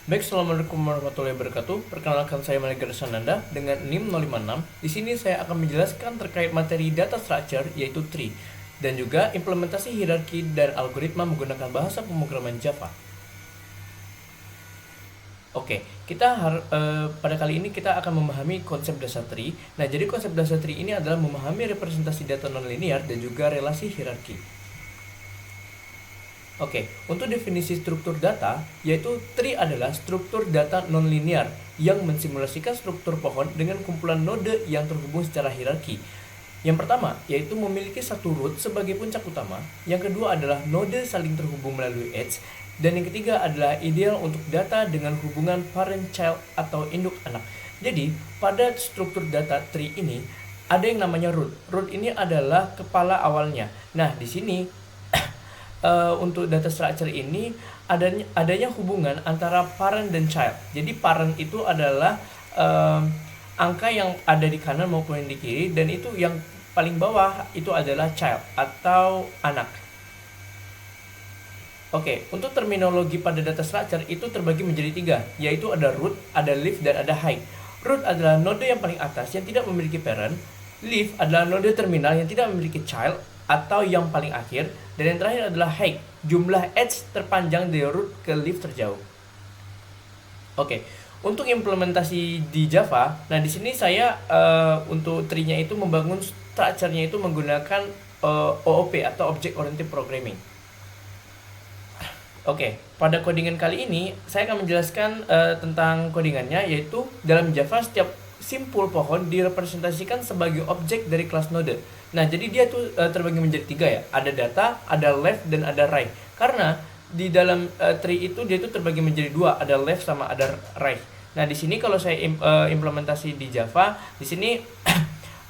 Baik, assalamualaikum warahmatullahi wabarakatuh. Perkenalkan, saya Manager Sananda dengan NIM 056. Di sini saya akan menjelaskan terkait materi data structure, yaitu tree, dan juga implementasi hierarki dan algoritma menggunakan bahasa pemrograman Java. Oke, pada kali ini kita akan memahami konsep dasar tree. Nah, jadi konsep dasar tree ini adalah memahami representasi data nonlinear dan juga relasi hierarki. Oke, untuk definisi struktur data, yaitu tree adalah struktur data nonlinear yang mensimulasikan struktur pohon dengan kumpulan node yang terhubung secara hierarki. Yang pertama, yaitu memiliki satu root sebagai puncak utama. Yang kedua adalah node saling terhubung melalui edge. Dan yang ketiga adalah ideal untuk data dengan hubungan parent-child atau induk-anak. Jadi, pada struktur data tree ini, ada yang namanya root. Root ini adalah kepala awalnya. Nah, di sini untuk data structure ini adanya hubungan antara parent dan child. Jadi parent itu adalah angka yang ada di kanan maupun yang di kiri, dan itu yang paling bawah itu adalah child atau anak. Oke, untuk terminologi pada data structure itu terbagi menjadi tiga, yaitu ada root, ada leaf, dan ada high. Root adalah node yang paling atas yang tidak memiliki parent. Leaf adalah node terminal yang tidak memiliki child atau yang paling akhir, dan yang terakhir adalah high, jumlah edge terpanjang dari root ke leaf terjauh. Oke, untuk implementasi di Java, nah di sini saya untuk tree-nya itu membangun structure-nya itu menggunakan OOP atau Object Oriented Programming. Oke, pada codingan kali ini saya akan menjelaskan tentang codingannya, yaitu dalam Java setiap simpul pohon direpresentasikan sebagai objek dari kelas node. Nah, jadi dia tuh terbagi menjadi tiga ya. Ada data, ada left, dan ada right. Karena di dalam tree itu dia tuh terbagi menjadi dua, ada left sama ada right. Nah, di sini kalau saya implementasi di Java, di sini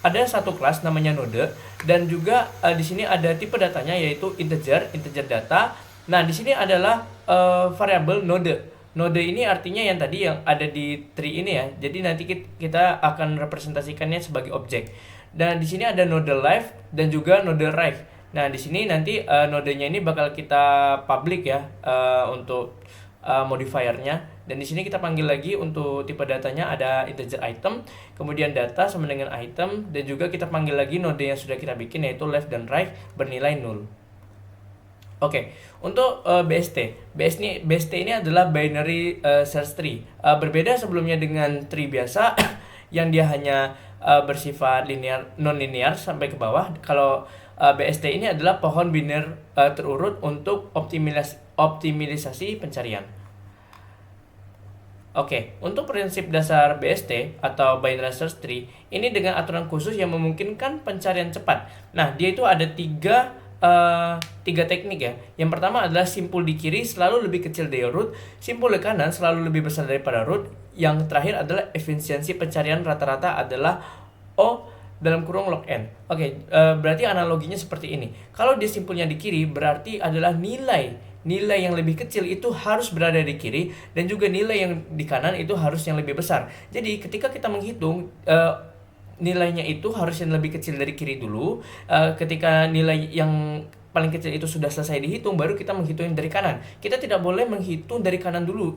ada satu kelas namanya node, dan juga di sini ada tipe datanya yaitu integer data. Nah, di sini adalah variabel node. Node ini artinya yang tadi yang ada di tree ini ya. Jadi nanti kita akan representasikannya sebagai objek. Dan di sini ada node left dan juga node right. Nah, di sini nanti nodenya ini bakal kita public ya untuk modifiernya. Dan di sini kita panggil lagi untuk tipe datanya ada integer item, kemudian data sama dengan item, dan juga kita panggil lagi node yang sudah kita bikin yaitu left dan right bernilai 0. Oke, untuk BST ini adalah binary search tree. Berbeda sebelumnya dengan tree biasa yang dia hanya bersifat non-linear sampai ke bawah. Kalau BST ini adalah pohon biner terurut untuk optimalisasi pencarian. Oke, untuk prinsip dasar BST atau binary search tree ini dengan aturan khusus yang memungkinkan pencarian cepat. Nah, dia itu ada tiga teknik ya. Yang pertama adalah simpul di kiri selalu lebih kecil dari root, simpul di kanan selalu lebih besar daripada root. Yang terakhir adalah efisiensi pencarian rata-rata adalah O dalam kurung log n. Oke, berarti analoginya seperti ini. Kalau dia simpulnya di kiri berarti adalah nilai yang lebih kecil itu harus berada di kiri, dan juga nilai yang di kanan itu harus yang lebih besar. Jadi ketika kita menghitung nilainya itu harus yang lebih kecil dari kiri dulu. Ketika nilai yang paling kecil itu sudah selesai dihitung, baru kita menghitung dari kanan. Kita tidak boleh menghitung dari kanan dulu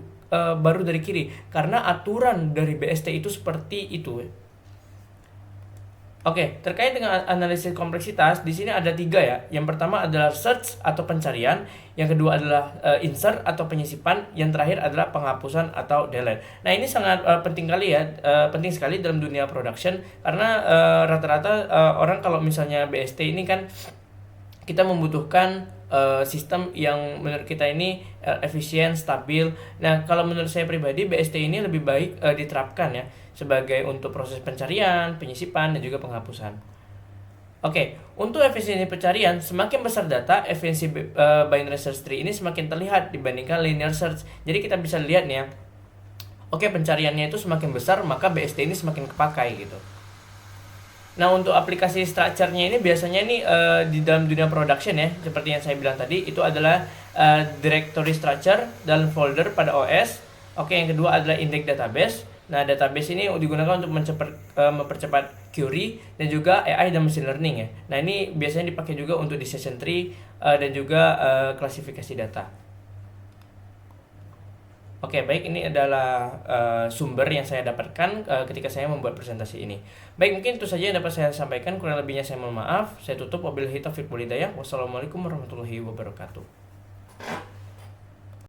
baru dari kiri, karena aturan dari BST itu seperti itu. Oke, terkait dengan analisis kompleksitas, di sini ada tiga ya. Yang pertama adalah search atau pencarian, yang kedua adalah insert atau penyisipan, yang terakhir adalah penghapusan atau delete. Nah, ini sangat penting sekali dalam dunia production, karena rata-rata orang kalau misalnya BST ini kan kita membutuhkan sistem yang menurut kita ini efisien, stabil. Nah, kalau menurut saya pribadi BST ini lebih baik diterapkan ya sebagai untuk proses pencarian, penyisipan, dan juga penghapusan. Oke, untuk efisiensi pencarian, semakin besar data, efisiensi binary search tree ini semakin terlihat dibandingkan linear search. Jadi kita bisa lihat nih ya. Oke, pencariannya itu semakin besar, maka BST ini semakin kepakai gitu. Nah, untuk aplikasi structure-nya ini biasanya nih di dalam dunia production ya, seperti yang saya bilang tadi, itu adalah directory structure dalam folder pada OS. Oke, yang kedua adalah index database. Nah, database ini digunakan untuk mempercepat query dan juga AI dan machine learning ya. Nah, ini biasanya dipakai juga untuk decision tree dan juga klasifikasi data. Oke, baik, ini adalah sumber yang saya dapatkan ketika saya membuat presentasi ini. Baik, mungkin itu saja yang dapat saya sampaikan. Kurang lebihnya saya mohon maaf. Saya tutup. Wabillahi taufiq wal hidayah. Wassalamualaikum warahmatullahi wabarakatuh.